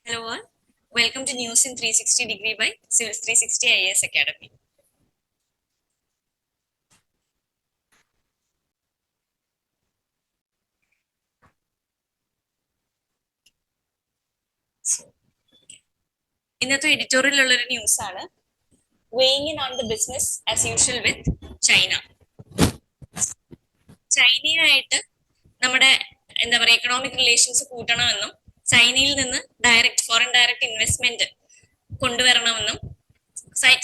Hello all, welcome to News in 360 Degree by Civils 360 IAS Academy. ഇന്നത്തെ എഡിറ്റോറിയലുള്ള ഒരു news ആണ് weighing in on the business as usual with China. ചൈനയുമായിട്ട് നമ്മുടെ എന്താ പറയുക economic relations കൂട്ടണമെന്നും ചൈനയിൽ നിന്ന് ഫോറിൻ ഡയറക്റ്റ് ഇൻവെസ്റ്റ്മെന്റ് കൊണ്ടുവരണമെന്നും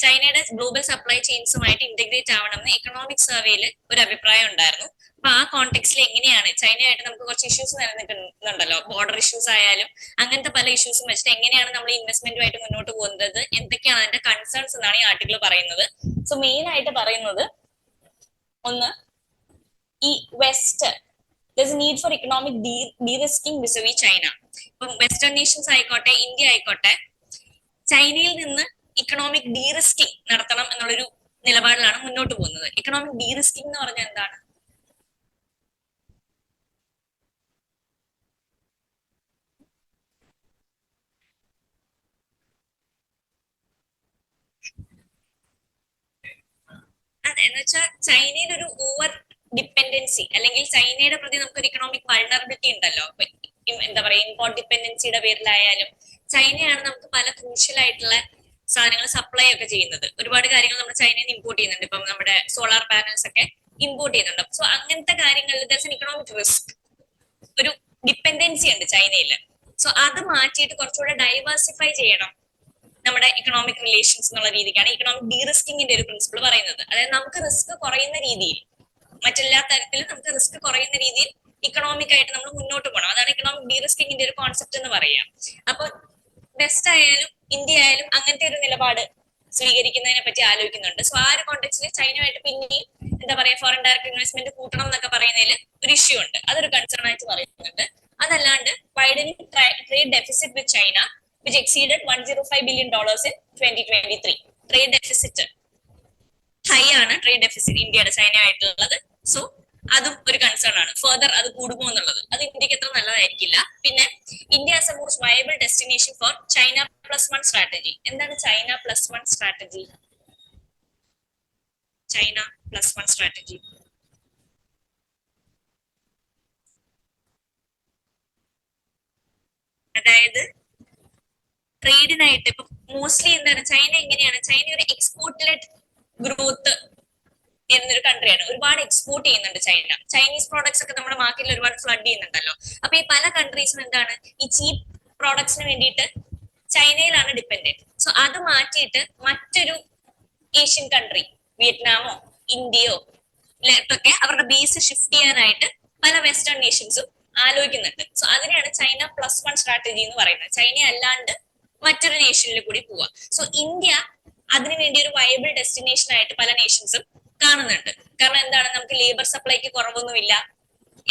ചൈനയുടെ ഗ്ലോബൽ സപ്ലൈ ചെയിൻസുമായിട്ട് ഇന്റഗ്രേറ്റ് ആവണമെന്ന് എക്കണോമിക് സർവേയിൽ ഒരു അഭിപ്രായം ഉണ്ടായിരുന്നു. അപ്പൊ ആ കോണ്ടെക്സ്റ്റിൽ എങ്ങനെയാണ് ചൈനയായിട്ട് നമുക്ക് കുറച്ച് ഇഷ്യൂസ് നിലനിൽക്കുന്നുണ്ടല്ലോ, ബോർഡർ ഇഷ്യൂസ് ആയാലും അങ്ങനത്തെ പല ഇഷ്യൂസും വെച്ചിട്ട് എങ്ങനെയാണ് നമ്മൾ ഇൻവെസ്റ്റ്മെന്റുമായിട്ട് മുന്നോട്ട് പോകുന്നത്, എന്തൊക്കെയാണ് അതിന്റെ കൺസേൺസ് എന്നാണ് ഈ ആർട്ടിക്കിൾ പറയുന്നത്. സോ മെയിൻ ആയിട്ട് പറയുന്നത് ഒന്ന്, ഈ west need for economic derisking vis a vis China. ഇപ്പം വെസ്റ്റേൺ നേഷൻസ് ആയിക്കോട്ടെ ഇന്ത്യ ആയിക്കോട്ടെ ചൈനയിൽ നിന്ന് ഇക്കണോമിക് ഡീറിസ്കിംഗ് നടത്തണം എന്നുള്ളൊരു നിലപാടിലാണ് മുന്നോട്ട് പോകുന്നത്. ഇക്കണോമിക് ഡീറിസ്കിംഗ് എന്ന് പറഞ്ഞാൽ എന്താണ്? അതെ, എന്ന് വെച്ചാൽ ചൈനയിൽ ഒരു ഓവർ ഡിപ്പെൻഡൻസി അല്ലെങ്കിൽ ചൈനയുടെ പ്രതി നമുക്കൊരു ഇക്കണോമിക് വൾണറബിലിറ്റി ഉണ്ടല്ലോ. എന്താ പറയാ, ഇമ്പോർട്ട് ഡിപ്പെൻഡൻസിയുടെ പേരിലായാലും ചൈനയാണ് നമുക്ക് പല ക്രൂഷ്യൽ ആയിട്ടുള്ള സാധനങ്ങൾ സപ്ലൈ ഒക്കെ ചെയ്യുന്നത്. ഒരുപാട് കാര്യങ്ങൾ നമ്മൾ ചൈനയിൽ നിന്ന് ഇമ്പോർട്ട് ചെയ്യുന്നുണ്ട്. ഇപ്പം നമ്മുടെ സോളാർ പാനൽസ് ഒക്കെ ഇമ്പോർട്ട് ചെയ്യുന്നുണ്ട്. സോ അങ്ങനത്തെ കാര്യങ്ങളിൽ ഇക്കണോമിക് റിസ്ക്, ഒരു ഡിപ്പെൻഡൻസി ഉണ്ട് ചൈനയിൽ. സോ അത് മാറ്റിയിട്ട് കുറച്ചുകൂടെ ഡൈവേഴ്സിഫൈ ചെയ്യണം നമ്മുടെ ഇക്കണോമിക് റിലേഷൻസ് എന്നുള്ള രീതിക്കാണ് ഇക്കണോമിക് ഡീറിസ്കിങ്ങിന്റെ ഒരു പ്രിൻസിപ്പിൾ പറയുന്നത്. അതായത് നമുക്ക് റിസ്ക് കുറയുന്ന രീതിയിൽ, മറ്റെല്ലാ തരത്തിലും നമുക്ക് റിസ്ക് കുറയുന്ന രീതിയിൽ ഇക്കണോമിക് ആയിട്ട് നമ്മൾ മുന്നോട്ട് പോകണം. അതാണ് ഇക്കണോമിക് ഡീറിസ്കിങ്ങിന്റെ ഒരു കോൺസെപ്റ്റ് എന്ന് പറയാം. അപ്പൊ വെസ്റ്റ് ആയാലും ഇന്ത്യ ആയാലും അങ്ങനത്തെ ഒരു നിലപാട് സ്വീകരിക്കുന്നതിനെ പറ്റി ആലോചിക്കുന്നുണ്ട്. സോ ആ ഒരു കോണ്ടെക്സ്റ്റിൽ ചൈനയുമായിട്ട് പിന്നെയും എന്താ പറയാ ഫോറിൻ ഡയറക്ട് ഇൻവെസ്റ്റ്മെന്റ് കൂട്ടണം എന്നൊക്കെ പറയുന്നതിൽ ഒരു ഇഷ്യൂ ഉണ്ട്. അതൊരു കൺസേൺ ആയിട്ട് പറയുന്നുണ്ട്. അതല്ലാണ്ട് widening trade deficit with China which exceeded $105 billion in 2023. Trade deficit high ആണ്, ട്രേഡ് ഡെഫിസിറ്റ് ഇന്ത്യയുടെ ചൈനയായിട്ടുള്ളത്. സോ അതും ഒരു കൺസേൺ ആണ്. ഫർദർ അത് കൂടുമോ എന്നുള്ളത് അത് ഇന്ത്യക്ക് അത്ര നല്ലതായിരിക്കില്ല. പിന്നെ India as A most viable destination four China +1 strategy. എന്താണ് ചൈന +1 സ്ട്രാറ്റജി? ചൈന +1 സ്ട്രാറ്റജി അതായത് ട്രേഡിനായിട്ട് ഇപ്പൊ മോസ്റ്റ്ലി എന്താണ് ചൈന എങ്ങനെയാണ്, ചൈന ഒരു എക്സ്പോർട്ട് ലെഡ് ഗ്രോത്ത് എന്നൊരു കൺട്രിയാണ്. ഒരുപാട് എക്സ്പോർട്ട് ചെയ്യുന്നുണ്ട് ചൈന. ചൈനീസ് പ്രോഡക്ട്സ് ഒക്കെ നമ്മുടെ മാർക്കറ്റിൽ ഒരുപാട് ഫ്ലഡ് ചെയ്യുന്നുണ്ടല്ലോ. അപ്പൊ ഈ പല കൺട്രീസും എന്താണ് ഈ ചീപ്പ് പ്രോഡക്ട്സിന് വേണ്ടിയിട്ട് ചൈനയിലാണ് ഡിപ്പെൻഡന്റ്. സോ അത് മാറ്റിയിട്ട് മറ്റൊരു ഏഷ്യൻ കൺട്രി, വിയറ്റ്നാമോ ഇന്ത്യയോ ഒക്കെ അവരുടെ ബേസ് ഷിഫ്റ്റ് ചെയ്യാനായിട്ട് പല വെസ്റ്റേൺ നേഷൻസും ആലോചിക്കുന്നുണ്ട്. സോ അതിനെയാണ് ചൈന +1 സ്ട്രാറ്റജി എന്ന് പറയുന്നത്. ചൈന അല്ലാണ്ട് മറ്റൊരു നേഷനിൽ കൂടി പോവുക. സോ ഇന്ത്യ അതിനുവേണ്ടി ഒരു വയബിൾ ഡെസ്റ്റിനേഷൻ ആയിട്ട് പല നേഷൻസും കാണുന്നുണ്ട്. കാരണം എന്താണ്, നമുക്ക് ലേബർ സപ്ലൈക്ക് കുറവൊന്നുമില്ല,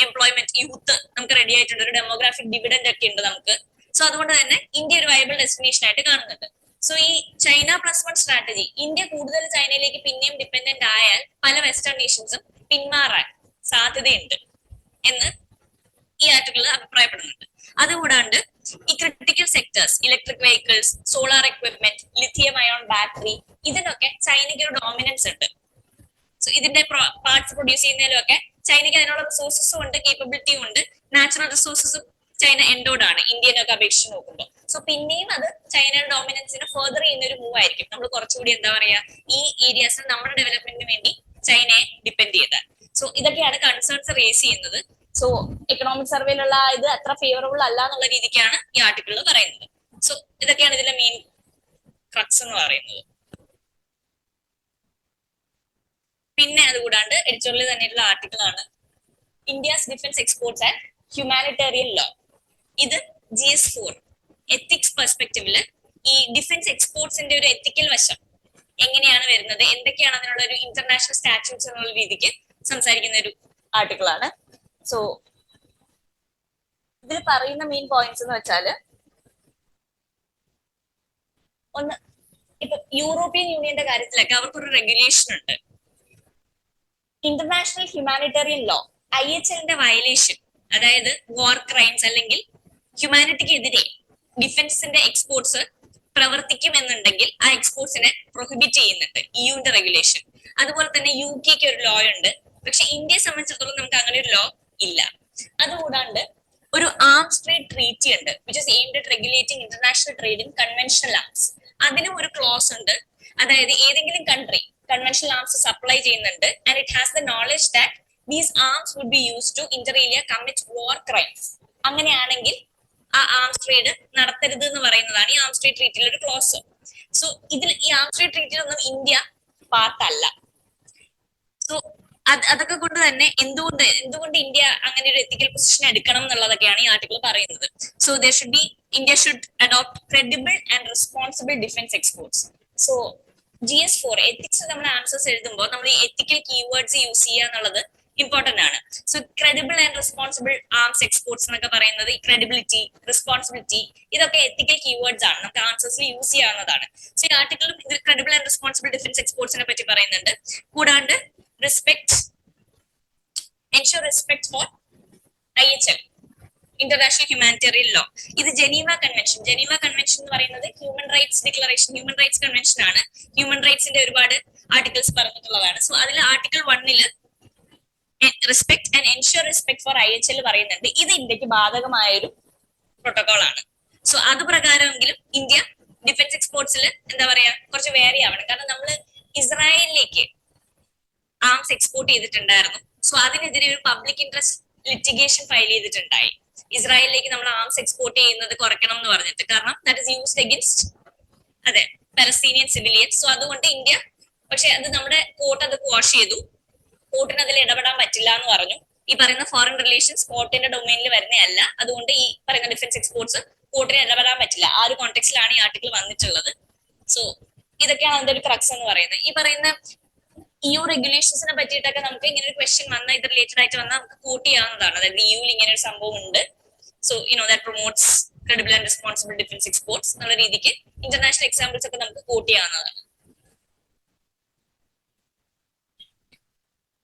എംപ്ലോയ്മെന്റ് യൂത്ത് നമുക്ക് റെഡി ആയിട്ടുണ്ട്, ഒരു ഡെമോഗ്രാഫിക് ഡിവിഡൻഡ് ഒക്കെ ഉണ്ട് നമുക്ക്. സോ അതുകൊണ്ട് തന്നെ ഇന്ത്യ ഒരു വയബിൾ ഡെസ്റ്റിനേഷൻ ആയിട്ട് കാണുന്നുണ്ട്. സോ ഈ ചൈന +1 സ്ട്രാറ്റജി, ഇന്ത്യ കൂടുതൽ ചൈനയിലേക്ക് പിന്നെയും ഡിപ്പെൻഡന്റ് ആയാൽ പല വെസ്റ്റേൺ നേഷൻസും പിന്മാറാൻ സാധ്യതയുണ്ട് എന്ന് ഈ ആർട്ടിക്കിളിൽ അഭിപ്രായപ്പെടുന്നുണ്ട്. അതുകൂടാണ്ട് ഈ critical sectors, electric vehicles, solar equipment, lithium ion battery, ഇതിനൊക്കെ ചൈനയ്ക്ക് ഒരു ഡോമിനൻസ് ഉണ്ട്. സോ ഇതിന്റെ പാർട്സ് പ്രൊഡ്യൂസ് ചെയ്യുന്നതിലും ഒക്കെ ചൈനയ്ക്ക് അതിനുള്ള റിസോഴ്സസും ഉണ്ട്, കേപ്പബിലിറ്റിയും ഉണ്ട്. നാച്ചുറൽ റിസോഴ്സസും ചൈന എൻഡോഡ് ആണ് ഇന്ത്യനൊക്കെ അപേക്ഷിച്ച് നോക്കുമ്പോൾ. സോ പിന്നെയും അത് ചൈനയുടെ ഡോമിനൻസിനെ ഫർദർ ചെയ്യുന്ന ഒരു മൂവ് ആയിരിക്കും. നമ്മൾ കുറച്ചുകൂടി എന്താ പറയാ ഈ ഏരിയാസിൽ നമ്മുടെ ഡെവലപ്മെന്റിന് വേണ്ടി ചൈനയെ ഡിപ്പെൻഡ് ചെയ്താൽ. സോ ഇതൊക്കെയാണ് കൺസേൺസ് റേസ് ചെയ്യുന്നത്. സോ എക്കണോമിക് സർവേയിലുള്ള ഇത് അത്ര ഫേവറബിൾ അല്ല എന്നുള്ള രീതിക്കാണ് ഈ ആർട്ടിക്കിളിൽ പറയുന്നത്. സോ ഇതൊക്കെയാണ് ഇതിന്റെ മെയിൻ ക്രക്സ് എന്ന് പറയുന്നത്. പിന്നെ അതുകൂടാണ്ട് എഡിറ്റോറിയൽ തന്നെയുള്ള ആർട്ടിക്കിൾ ആണ് India's defence exports and humanitarian law. ഇത് GS4 എത്തിക്സ് പെർസ്പെക്റ്റീവില് ഈ ഡിഫൻസ് എക്സ്പോർട്സിന്റെ ഒരു എത്തിക്കൽ വശം എങ്ങനെയാണ് വരുന്നത്, എന്തൊക്കെയാണ് അതിനുള്ള ഒരു ഇന്റർനാഷണൽ സ്റ്റാറ്റ്യൂട്ട്സ് എന്നുള്ള രീതിക്ക് സംസാരിക്കുന്ന ഒരു ആർട്ടിക്കിൾ ആണ്. സോ ഇതിൽ പറയുന്ന മെയിൻ പോയിന്റ്സ് എന്ന് വെച്ചാല്, ഒന്ന്, ഇപ്പൊ യൂറോപ്യൻ യൂണിയന്റെ കാര്യത്തിലൊക്കെ അവർക്കൊരു റെഗുലേഷൻ ഉണ്ട്. International humanitarian law, IHL violation, അതായത് വാർ ക്രൈംസ് അല്ലെങ്കിൽ ഹ്യൂമാനിറ്റിക്ക് എതിരെ ഡിഫൻസിന്റെ എക്സ്പോർട്സ് പ്രവർത്തിക്കുമെന്നുണ്ടെങ്കിൽ ആ എക്സ്പോർട്സിനെ പ്രൊഹിബിറ്റ് ചെയ്യുന്നുണ്ട് യുന്റെ റെഗുലേഷൻ. അതുപോലെ തന്നെ UK ഒരു ലോ ഉണ്ട്. പക്ഷെ ഇന്ത്യയെ സംബന്ധിച്ചിടത്തോളം നമുക്ക് അങ്ങനെ ഒരു ലോ ഇല്ല. അതുകൂടാണ്ട് ഒരു ആംസ് ട്രേഡ് ട്രീറ്റി ഉണ്ട് which is aimed at regulating international trade in conventional arms. അതിനും ഒരു ക്ലോസ് ഉണ്ട്. അതായത് ഏതെങ്കിലും കൺട്രി കൺവെൻഷണൽ ആംസ് സപ്ലൈ ചെയ്യുന്നുണ്ട് and it has the knowledge that these arms would be use to inter area commit war crimes. അങ്ങനെയാണെങ്കിൽ ആ arms trade നടത്തരുത് എന്ന് പറയുന്നതാണ് ഈ ആംസ് ട്രേഡ് ട്രീറ്റിയിൽ ഒരു ക്ലോസ്. സോ ഇതിൽ ഈ ആംസ് ട്രേഡ് ട്രീറ്റിയിലൊന്നും ഇന്ത്യ പാർട്ടല്ല. സോ അതൊക്കെ കൊണ്ട് തന്നെ എന്തുകൊണ്ട് ഇന്ത്യ അങ്ങനെ ഒരു എത്തിക്കൽ പൊസിഷൻ എടുക്കണം എന്നുള്ളതൊക്കെയാണ് ഈ ആർട്ടിക്കിൾ പറയുന്നത്. So there should be India should adopt credible and responsible defence exports. So GS4 ethics നമ്മൾ ആൻസേഴ്സ് എഴുതുമ്പോൾ നമ്മൾ ഈ എത്തിക്കൽ കീവേഡ്സ് യൂസ് ചെയ്യുക എന്നുള്ളത് ഇമ്പോർട്ടന്റ് ആണ്. So credible and responsible arms exports എന്നൊക്കെ പറയുന്നത് ഈ ക്രെഡിബിലിറ്റി, റെസ്പോൺസിബിലിറ്റി ഇതൊക്കെ എത്തിക്കൽ കീവേഡ്സ് ആണ്, നമുക്ക് ആൻസേഴ്സിൽ യൂസ് ചെയ്യാവുന്നതാണ്. സോ ഈ ആർട്ടിക്കിളും ഇത് ക്രെഡിബിൾ ആൻഡ് റെസ്പോൺസിബിൾ ഡിഫൻസ് എക്സ്പോർട്സിനെ പറ്റി പറയുന്നുണ്ട്. കൂടാണ്ട് ensure respect for IHL, international humanitarian law. ഇത് ജനീവ കൺവെൻഷൻ എന്ന് പറയുന്നത് human rights declaration, human rights convention ആണ്. ഹ്യൂമൻ റൈറ്റ്സിന്റെ ഒരുപാട് ആർട്ടിക്കിൾസ് പറഞ്ഞിട്ടുള്ളതാണ്. സോ അതിൽ article 1 respect and ensure respect for IHL പറയുന്നുണ്ട്. ഇത് ഇന്ത്യക്ക് ബാധകമായ ഒരു പ്രോട്ടോകോൾ ആണ്. സോ അത് പ്രകാരമെങ്കിലും ഇന്ത്യ ഡിഫൻസ് എക്സ്പോർട്സിൽ എന്താ പറയാ കുറച്ച് വേറി ആവണം. കാരണം നമ്മൾ ഇസ്രായേലിലേക്ക് ആംസ് എക്സ്പോർട്ട് ചെയ്തിട്ടുണ്ടായിരുന്നു. സോ അതിനെതിരെ ഒരു പബ്ലിക് ഇൻട്രസ്റ്റ് ലിറ്റിഗേഷൻ ഫയൽ ചെയ്തിട്ടുണ്ടായി. ഇസ്രായേലിലേക്ക് നമ്മൾ ആംസ് എക്സ്പോർട്ട് ചെയ്യുന്നത് കുറയ്ക്കണം എന്ന് പറഞ്ഞിട്ട്. കാരണം that is used against Palestinian civilians. So അതുകൊണ്ട് ഇന്ത്യ പക്ഷെ അത് നമ്മുടെ കോർട്ട് അത് ക്വാഷ് ചെയ്തു. കോർട്ടിന് അതിൽ ഇടപെടാൻ പറ്റില്ല എന്ന് പറഞ്ഞു. ഈ പറയുന്ന ഫോറിൻ റിലേഷൻസ് കോർട്ടിന്റെ ഡൊമൈനിൽ വരുന്നതല്ല. അതുകൊണ്ട് ഈ പറയുന്ന ഡിഫൻസ് എക്സ്പോർട്സ് കോർട്ടിന് ഇടപെടാൻ പറ്റില്ല. ആ ഒരു കോണ്ടെക്സ്റ്റിലാണ് ഈ ആർട്ടിക്കിൾ വന്നിട്ടുള്ളത്. സോ ഇതൊക്കെയാണ് അതിന്റെ ഒരു ക്രക്സ് എന്ന് പറയുന്നത്. ഈ പറയുന്ന EU റെഗുലേഷൻസിനെ പറ്റിയിട്ടൊക്കെ നമുക്ക് ഇങ്ങനെ ഒരു ക്വസ്റ്റ്യൻ വന്നാൽ ഇത് റിലേറ്റഡ് ആയിട്ട് വന്നാൽ നമുക്ക് കോട്ട് ചെയ്യാവുന്നതാണ്. അതായത് EUവിൽ ഇങ്ങനെ ഒരു സംഭവം ഉണ്ട്. So that promotes credible and responsible defence exports എന്നുള്ള രീതിക്ക് ഇന്റർനാഷണൽ എക്സാമ്പിൾസ് ഒക്കെ നമുക്ക് കോട്ട് ചെയ്യാവുന്നതാണ്.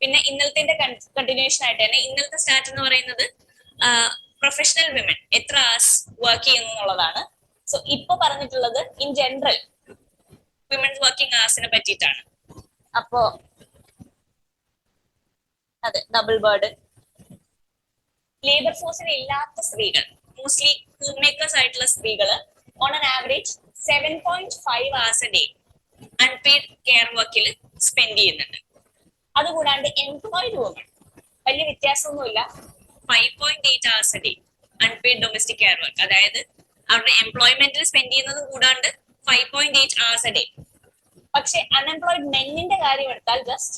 പിന്നെ ഇന്നലത്തെ കണ്ടിന്യൂഷൻ ആയിട്ട് തന്നെ ഇന്നലത്തെ സ്റ്റാർട്ട് എന്ന് പറയുന്നത് പ്രൊഫഷണൽ വിമൻ എത്ര hours വർക്ക് ചെയ്യുന്നു എന്നുള്ളതാണ്. സോ ഇപ്പൊ പറഞ്ഞിട്ടുള്ളത് in general women's working hours പറ്റിയിട്ടാണ്. അപ്പോ അതെ, ഡബിൾ ബേർഡൻ, ലേബർ ഫോഴ്സിൽ ഇല്ലാത്ത സ്ത്രീകൾ, മോസ്റ്റ്ലി ഹോം മേക്കേഴ്സ് ആയിട്ടുള്ള സ്ത്രീകൾ on an average 7.5 hours a day unpaid care വർക്കിൽ സ്പെൻഡ് ചെയ്യുന്നുണ്ട്. അതുകൂടാണ്ട് എംപ്ലോയിഡ് വുമൺ വലിയ വ്യത്യാസമൊന്നുമില്ല, 5.8 hours a day unpaid domestic care work. അതായത് അവരുടെ എംപ്ലോയ്മെന്റിൽ സ്പെൻഡ് ചെയ്യുന്നത് കൂടാണ്ട് 5.8 hours a day. പക്ഷെ അൺഎംപ്ലോയിഡ് മെന്നിന്റെ കാര്യം എടുത്താൽ ജസ്റ്റ്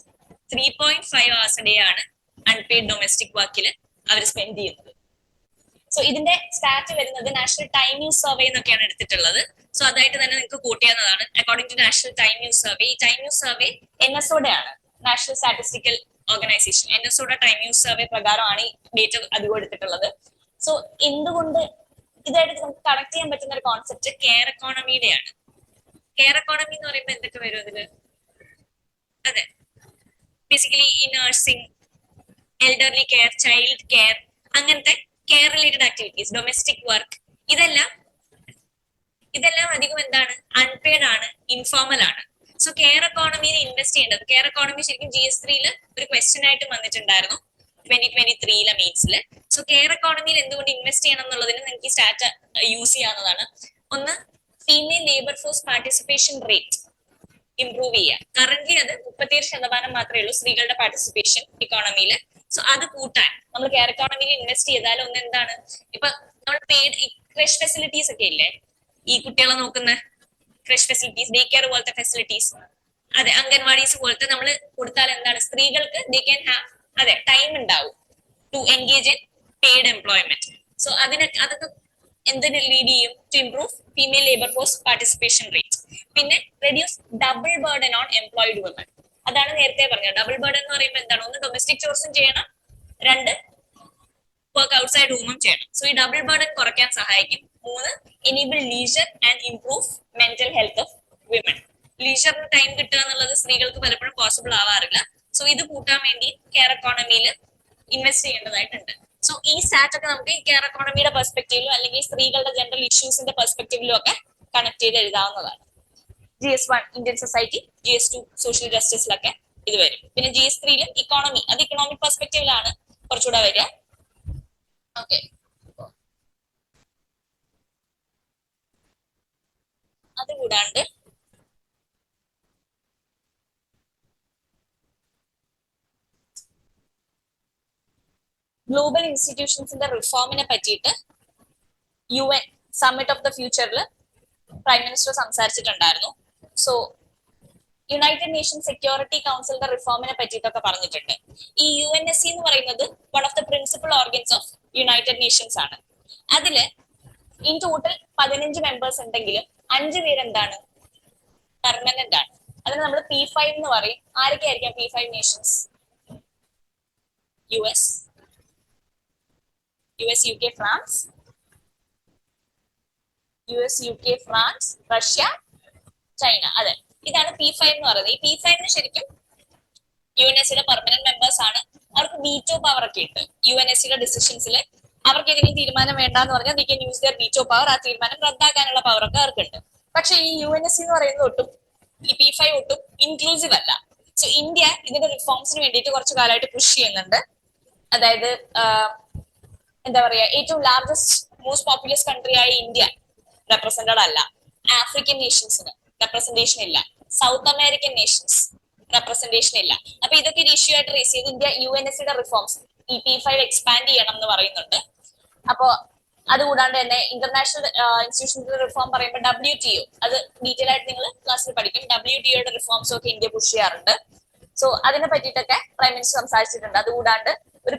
3.5 hours a day ആണ് അൺപെയ്ഡ് ഡൊമസ്റ്റിക് വർക്കിൽ അവർ സ്പെൻഡ് ചെയ്യുന്നത്. സോ ഇതിന്റെ സ്റ്റാറ്റ് വരുന്നത് നാഷണൽ ടൈം യൂസ് സർവേ എന്നൊക്കെയാണ് എടുത്തിട്ടുള്ളത്. സോ അതായിട്ട് തന്നെ നിങ്ങൾക്ക് കൂട്ട് ചെയ്യാവുന്നതാണ്. According to national time use survey, ഈ ടൈം യൂസ് സർവേ NSOയുടെ ആണ്, നാഷണൽ സ്റ്റാറ്റിസ്റ്റിക്കൽ ഓർഗനൈസേഷൻ. NSOയുടെ ടൈം യൂസ് സർവേ പ്രകാരമാണ് ഈ ഡേറ്റ അധികം എടുത്തിട്ടുള്ളത്. സോ എന്തുകൊണ്ട് ഇതായിട്ട് നമുക്ക് കണക്ട് ചെയ്യാൻ പറ്റുന്ന ഒരു കോൺസെപ്റ്റ് കെയർ എക്കോണമിയുടെയാണ്. കെയർ എക്കോണമി എന്ന് പറയുമ്പോൾ എന്തൊക്കെ വരും അതില്? അതെ, ബേസിക്കലി ഈ nursing, elderly care, child care, അങ്ങനത്തെ care related activities, domestic work, ഇതെല്ലാം അധികം എന്താണ് അൺപെയ്ഡ് ആണ്, ഇൻഫോർമൽ ആണ്. സോ കെയർ എക്കോണമിയിൽ ഇൻവെസ്റ്റ് ചെയ്യേണ്ടത്, കെയർ എക്കോണമി ശരിക്കും GS3 ഒരു ക്വസ്റ്റ്യൻ ആയിട്ട് വന്നിട്ടുണ്ടായിരുന്നു 2023 മെയിൻസില്. സോ കെയർ എക്കോണമിയിൽ എന്തുകൊണ്ട് ഇൻവെസ്റ്റ് ചെയ്യണം എന്നുള്ളതിന് നിങ്ങൾക്ക് ഈ സ്റ്റാറ്റ യൂസ് ചെയ്യാവുന്നതാണ്. ഒന്ന്, female labour force participation rate improve ചെയ്യുക. കറന്റ് അത് 37% മാത്രമേ ഉള്ളൂ സ്ത്രീകളുടെ പാർട്ടിസിപ്പേഷൻ ഇക്കോണമിയിൽ. സോ അത് കൂട്ടാൻ നമ്മൾ കെയർ എക്കോണമിയിൽ ഇൻവെസ്റ്റ് ചെയ്താൽ ഒന്ന് എന്താണ്, ഇപ്പൊ നമ്മൾ പെയ്ഡ് ക്രഷ് ഫെസിലിറ്റീസ് ഒക്കെ ഇല്ലേ, ഈ കുട്ടികളെ നോക്കുന്ന ക്രഷ് ഫെസിലിറ്റീസ്, ഡേ കെയർ പോലത്തെ ഫെസിലിറ്റീസ്, അതെ, അംഗൻവാടീസ് പോലത്തെ നമ്മൾ കൊടുത്താൽ എന്താണ് സ്ത്രീകൾക്ക് ദേ ക്യാൻ ഹാവ്, അതെ, ടൈം ഉണ്ടാവും to engage in paid employment. So അതൊക്കെ എന്തിന് ലീഡ് ചെയ്യും? To improve female labour force participation rate. പിന്നെ reduce double burden on employed woman. അതാണ് നേരത്തെ പറഞ്ഞത്. ഡബിൾ ബേർഡൻ എന്ന് പറയുമ്പോൾ എന്താണ്? ഒന്ന്, ഡൊമസ്റ്റിക് ചോർസും ചെയ്യണം, രണ്ട്, വർക്ക് ഔട്ട്സൈഡ് ഹോമും ചെയ്യണം. സോ ഈ ഡബിൾ ബേർഡൻ കുറയ്ക്കാൻ സഹായിക്കും. മൂന്ന്, enable leisure and improve mental health of women. ലീജറിന് ടൈം കിട്ടുക എന്നുള്ളത് സ്ത്രീകൾക്ക് പലപ്പോഴും പോസിബിൾ ആവാറില്ല. സോ ഇത് കൂട്ടാൻ വേണ്ടി കെയർ എക്കോണമിയിൽ ഇൻവെസ്റ്റ് ചെയ്യേണ്ടതായിട്ടുണ്ട്. സോ ഈ സ്റ്റാറ്റ് ഒക്കെ നമുക്ക് കെയർ എക്കോണമിയുടെ പെർസ്പെക്റ്റീവിലും അല്ലെങ്കിൽ സ്ത്രീകളുടെ ജനറൽ ഇഷ്യൂസിന്റെ പെർസ്പെക്റ്റീവിലും ഒക്കെ കണക്ട് ചെയ്ത് എഴുതാവുന്നതാണ്. GS1 Indian society, GS2 social ജസ്റ്റിസിലൊക്കെ ഇത് വരും. പിന്നെ GS3 ഇക്കോണമി, അത് ഇക്കണോമിക് പെർസ്പെക്റ്റീവിലാണ് കുറച്ചുകൂടെ വരിക. ഓക്കെ, അതുകൂടാണ്ട് ഗ്ലോബൽ ഇൻസ്റ്റിറ്റ്യൂഷൻസിന്റെ റിഫോമിനെ പറ്റിയിട്ട് UN സമ്മിറ്റ് ഓഫ് ദ ഫ്യൂച്ചറിൽ പ്രൈം മിനിസ്റ്റർ സംസാരിച്ചിട്ടുണ്ടായിരുന്നു. സോ യുണൈറ്റഡ് നേഷൻ സെക്യൂരിറ്റി കൗൺസിലിന്റെ റിഫോമിനെ പറ്റിയിട്ടൊക്കെ പറഞ്ഞിട്ടുണ്ട്. ഈ UNSC എന്ന് പറയുന്നത് one of the principal organs of United Nations ആണ്. അതില് ഇൻ ടോട്ടൽ 15 മെമ്പേഴ്സ് ഉണ്ടെങ്കിലും 5 പേര് എന്താണ്, പെർമനന്റ് ആണ്. അതിന് നമ്മൾ P5 എന്ന് പറയും. ആരൊക്കെ ആയിരിക്കാം P5 Nations? US, UK, France, Russia, China. അതെ, ഇതാണ് P5 എന്ന് പറയുന്നത്. ഈ P5 ശരിക്കും UNSCയുടെ പെർമനന്റ് മെമ്പേഴ്സ് ആണ്. അവർക്ക് വീറ്റോ പവർ ഒക്കെ ഉണ്ട്. UNSCയുടെ ഡിസിഷൻസിൽ അവർക്ക് ഏതെങ്കിലും തീരുമാനം വേണ്ടെന്ന് പറഞ്ഞാൽ the can use there veto power. ആ തീരുമാനം റദ്ദാക്കാനുള്ള പവർ ഒക്കെ അവർക്കുണ്ട്. പക്ഷെ ഈ UNSC എന്ന് പറയുന്നത് ഒട്ടും, ഈ P5 ഒട്ടും ഇൻക്ലൂസീവ് അല്ല. സോ ഇന്ത്യ ഇതിന്റെ റിഫോംസിന് വേണ്ടിയിട്ട് കുറച്ചു കാലമായിട്ട് പുഷ് ചെയ്യുന്നുണ്ട്. അതായത് എന്താ പറയാ, ഏറ്റവും ലാർജസ്റ്റ് മോസ്റ്റ് പോപ്പുലസ് കൺട്രി ആയ ഇന്ത്യ റെപ്രസെന്റഡ് അല്ല. ആഫ്രിക്കൻ നേഷൻസിന് റെപ്രസെന്റേഷൻ ഇല്ല. സൗത്ത് അമേരിക്കൻ നേഷൻസ് റെപ്രസെന്റേഷൻ ഇല്ല. അപ്പൊ ഇതൊക്കെ ഒരു ഇഷ്യൂ ആയിട്ട് റേസ് ചെയ്ത് ഇന്ത്യ UNSCയുടെ റിഫോംസ് ഈ P5 എക്സ്പാൻഡ് ചെയ്യണം എന്ന് പറയുന്നുണ്ട്. അപ്പോ അതുകൂടാണ്ട് തന്നെ ഇന്റർനാഷണൽ ഇൻസ്റ്റിറ്റ്യൂഷൻസിന്റെ റിഫോം പറയുമ്പോൾ WTO, അത് ഡീറ്റെയിൽ ആയിട്ട് നിങ്ങൾ ക്ലാസ്സിൽ പഠിക്കും. WTOയുടെ റിഫോംസും ഒക്കെ ഇന്ത്യ പുഷ് ചെയ്യാറുണ്ട്. സോ അതിനെ പറ്റിയിട്ടൊക്കെ പ്രൈം മിനിസ്റ്റർ സംസാരിച്ചിട്ടുണ്ട്. അതുകൂടാണ്ട് ഒരു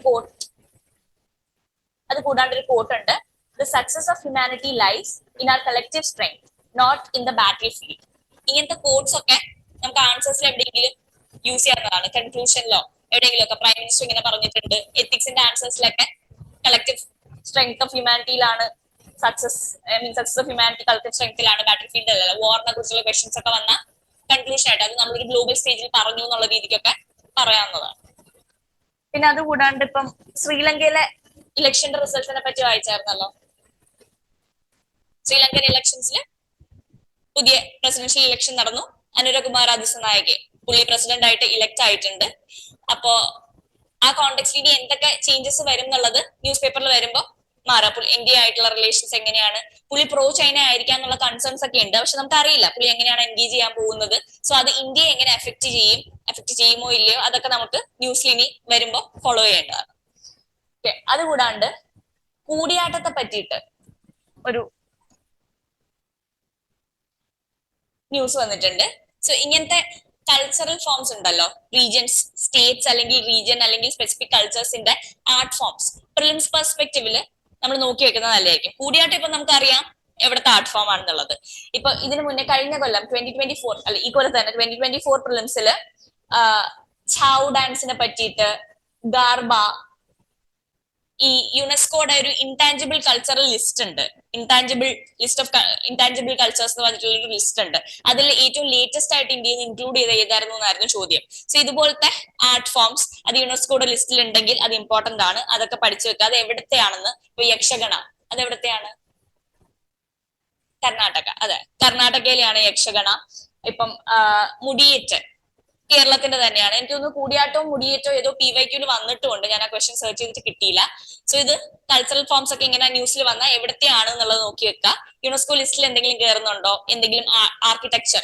കോട്ട് ഉണ്ട്. The success of humanity lies in our collective strength, not in the battlefield. ഇങ്ങനത്തെ കോട്ട്സ് ഒക്കെ നമുക്ക് ആൻസേഴ്സിൽ എവിടെയെങ്കിലും യൂസ് ചെയ്യാവുന്നതാണ്. കൺക്ലൂഷനിലോ എവിടെയെങ്കിലും ഒക്കെ പ്രൈം മിനിസ്റ്റർ ഇങ്ങനെ പറഞ്ഞിട്ടുണ്ട്. എത്തിക്സിന്റെ ആൻസേഴ്സിലൊക്കെ കളക്റ്റീവ് സ്ട്രെങ്ത് ഓഫ് ഹ്യൂമാനിറ്റിയിലാണ് സക്സസ് ഓഫ് ഹ്യൂമാനിറ്റി കളക്റ്റീവ് സ്ട്രെങ്ത്തിലാണ്, ബാറ്റിൽ ഫീൽഡ് അല്ല. വാറിനെ കുറിച്ചുള്ള ക്വസ്റ്റ്യൻസ് ഒക്കെ വന്ന കൺക്ലൂഷൻ ആയിട്ട് അത് നമ്മളൊരു ഗ്ലോബൽ സ്റ്റേജിൽ പറഞ്ഞു എന്നുള്ള രീതിക്കൊക്കെ പറയാവുന്നതാണ്. പിന്നെ അതുകൂടാണ്ട് ഇപ്പം ശ്രീലങ്കയിലെ ഇലക്ഷന്റെ റിസൾട്ടിനെ പറ്റി വായിച്ചായിരുന്നല്ലോ. ശ്രീലങ്കൻ ഇലക്ഷൻസിൽ പുതിയ പ്രസിഡൻഷ്യൽ ഇലക്ഷൻ നടന്നു. അനുരകുമാർ ദിസനായകെ പുള്ളി പ്രസിഡന്റ് ആയിട്ട് ഇലക്ട് ആയിട്ടുണ്ട്. അപ്പോ ആ കോണ്ടെക്സ്റ്റിൽ ഇനി എന്തൊക്കെ ചേഞ്ചസ് വരും എന്നുള്ളത് ന്യൂസ് പേപ്പറിൽ വരുമ്പോൾ മാറാം. ഇന്ത്യ ആയിട്ടുള്ള റിലേഷൻസ് എങ്ങനെയാണ്, പുള്ളി പ്രോ ചൈന ആയിരിക്കാം എന്നുള്ള കൺസേൺസ് ഒക്കെ ഉണ്ട്. പക്ഷെ നമുക്ക് അറിയില്ല പുള്ളി എങ്ങനെയാണ് എൻഗേജ് ചെയ്യാൻ പോകുന്നത്. സോ അത് ഇന്ത്യയെ എങ്ങനെ എഫക്ട് ചെയ്യുമോ ഇല്ലയോ, അതൊക്കെ നമുക്ക് ന്യൂസിൽ ഇനി വരുമ്പോൾ ഫോളോ ചെയ്യേണ്ടതാണ്. ഓക്കെ, അതുകൂടാണ്ട് കൂടിയാട്ടത്തെ പറ്റിയിട്ട് ഒരു ന്യൂസ് വന്നിട്ടുണ്ട്. സോ ഇങ്ങനത്തെ കൾച്ചറൽ ഫോംസ് ഉണ്ടല്ലോ, റീജിയൻസ്, സ്റ്റേറ്റ്സ് അല്ലെങ്കിൽ റീജിയൻ അല്ലെങ്കിൽ സ്പെസിഫിക് കൾച്ചേഴ്സിന്റെ ആർട്ട് ഫോംസ് പ്രിലിംസ് പെർസ്പെക്റ്റീവില് നമ്മൾ നോക്കി വെക്കുന്നത് നല്ലതായിരിക്കും. കൂടിയാട്ടം ഇപ്പൊ നമുക്കറിയാം എവിടുത്തെ ആർട്ട് ഫോം ആണെന്നുള്ളത്. ഇപ്പൊ ഇതിനു മുന്നേ കഴിഞ്ഞ കൊല്ലം 2024 അല്ല ഈ കൊല്ലം തന്നെ 2024 പ്രിലിംസില് ഛാവ് ഡാൻസിനെ പറ്റിയിട്ട്, ഗാർബ, ഈ യുനെസ്കോയുടെ ഒരു ഇൻടാഞ്ചിബിൾ കൾച്ചറൽ ലിസ്റ്റ് ഉണ്ട്. ലിസ്റ്റ് ഓഫ് ഇൻടാഞ്ചിബിൾ കൾച്ചേഴ്സ് എന്ന് പറഞ്ഞിട്ടുള്ള ഒരു ലിസ്റ്റ് ഉണ്ട്. അതിൽ ഏറ്റവും ലേറ്റസ്റ്റ് ആയിട്ട് ഇന്ത്യയിൽ ഇൻക്ലൂഡ് ചെയ്ത് ഏതായിരുന്നു എന്നായിരുന്നു ചോദ്യം. സോ ഇതുപോലത്തെ ആർട്ട് ഫോംസ് അത് യുനെസ്കോയുടെ ലിസ്റ്റിൽ ഉണ്ടെങ്കിൽ അത് ഇമ്പോർട്ടന്റ് ആണ്. അതൊക്കെ പഠിച്ചു വെക്കുക. അത് എവിടത്തെയാണെന്ന്. ഇപ്പൊ യക്ഷഗണ അത് എവിടത്തെയാണ്? കർണാടക. അതെ, കർണാടകയിലെയാണ് യക്ഷഗണ. ഇപ്പം മുടിയേറ്റ് കേരളത്തിന്റെ തന്നെയാണ്. എനിക്ക് തോന്നുന്നു കൂടിയാട്ടവും മുടിയേറ്റവും ഏതോ PYQല് വന്നിട്ടുമുണ്ട്. ഞാൻ ആ ക്വസ്റ്റ്യൻ സെർച്ച് ചെയ്തിട്ട് കിട്ടിയില്ല. സോ ഇത് കൾച്ചറൽ ഫോംസ് ഒക്കെ ഇങ്ങനെ ന്യൂസിൽ വന്നാൽ എവിടത്തെയാണ് എന്നുള്ളത് നോക്കി വെക്കുക. യുനെസ്കോ ലിസ്റ്റിൽ എന്തെങ്കിലും കയറുന്നുണ്ടോ, എന്തെങ്കിലും ആർക്കിടെക്ചർ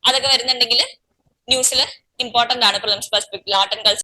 അതൊക്കെ വരുന്നുണ്ടെങ്കിൽ ന്യൂസിൽ ഇമ്പോർട്ടന്റ് ആണ്. Prelims perspective art and culture